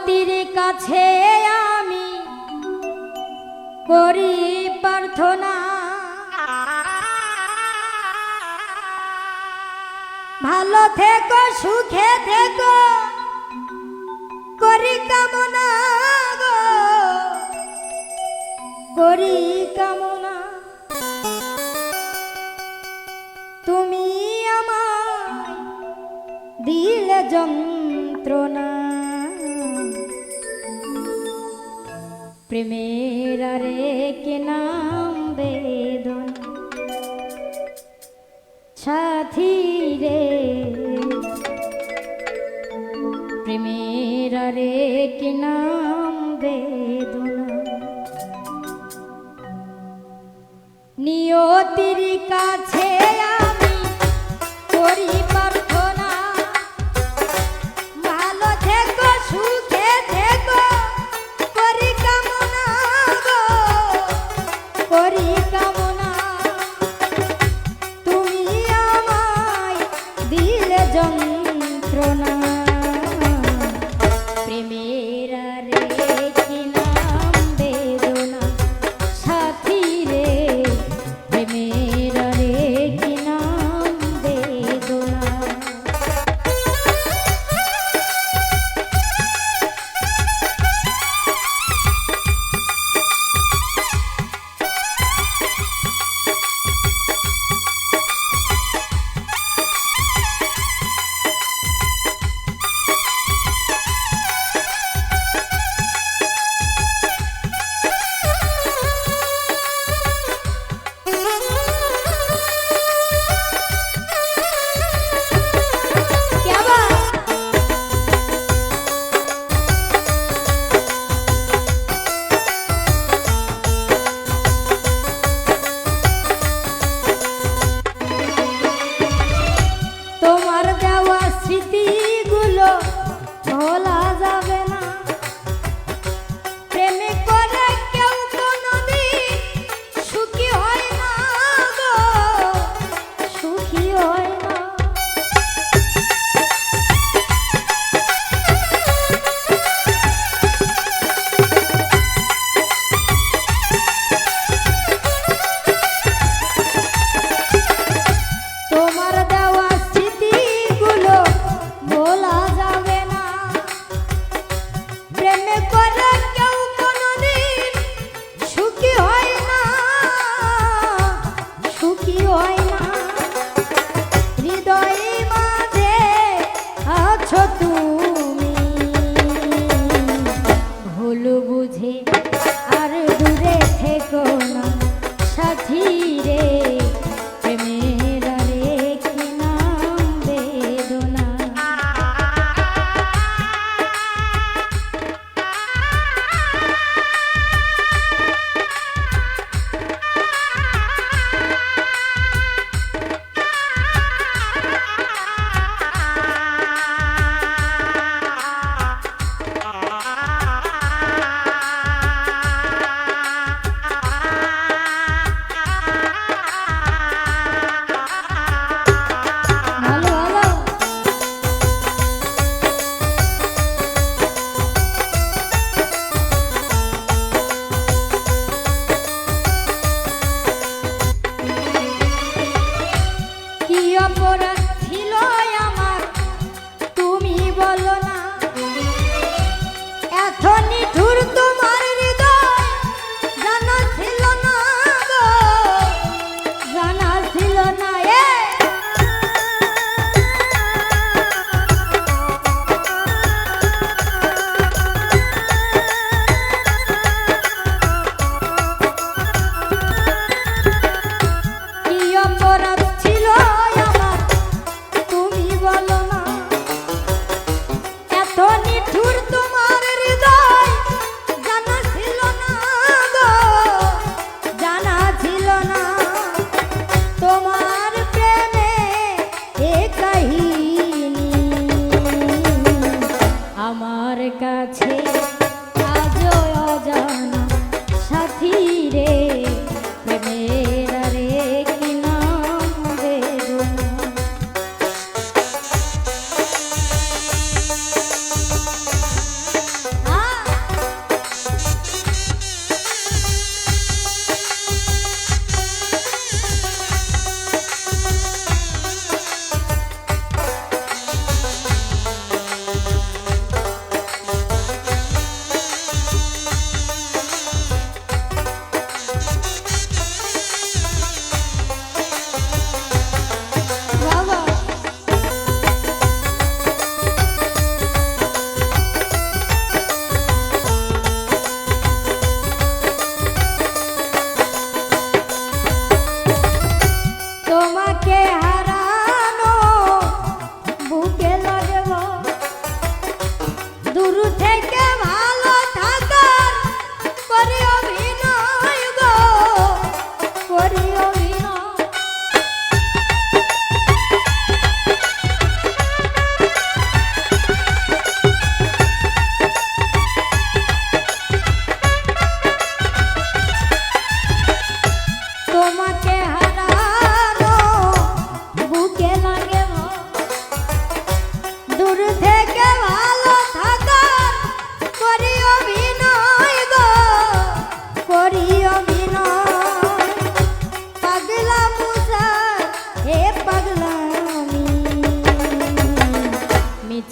নিয়তির কাছে আমি করি প্রার্থনা, ভালো থেকো সুখে থেকো করি কামনা গো, করি কামনা। তুমি আমায় দিলে যন্ত্রণা, প্রেমের আরেক নাম বেদনা। সাথী রে প্রেমের আরেক নাম বেদনা। নিয়তির কাছে আমি করি প্রার্থনা, ভালো থেকো সুখে থেকো করি কামনা গো, করি কামনা। তুমি আমায় দিলে যন্ত্রণা, প্রেমের আরেক নাম বেদনা। সাথী রে প্রেমের আরেক নাম বেদনা। তোমার দেওয়া স্মৃতিগুলো ভোলা যাবে না, প্রেমে করে কেউ কোনোদিন সুখী হয় না গো, সুখী হয় না। তোমার দেওয়া স্মৃতিগুলো ভোলা যাবে না,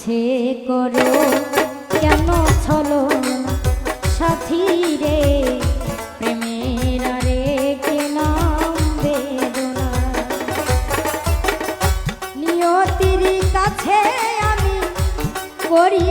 ইচ্ছে করো কেন ছলো সাথী রে প্রেমের আরে কে নাম বেদনা নিয়তির কাছে আমি করি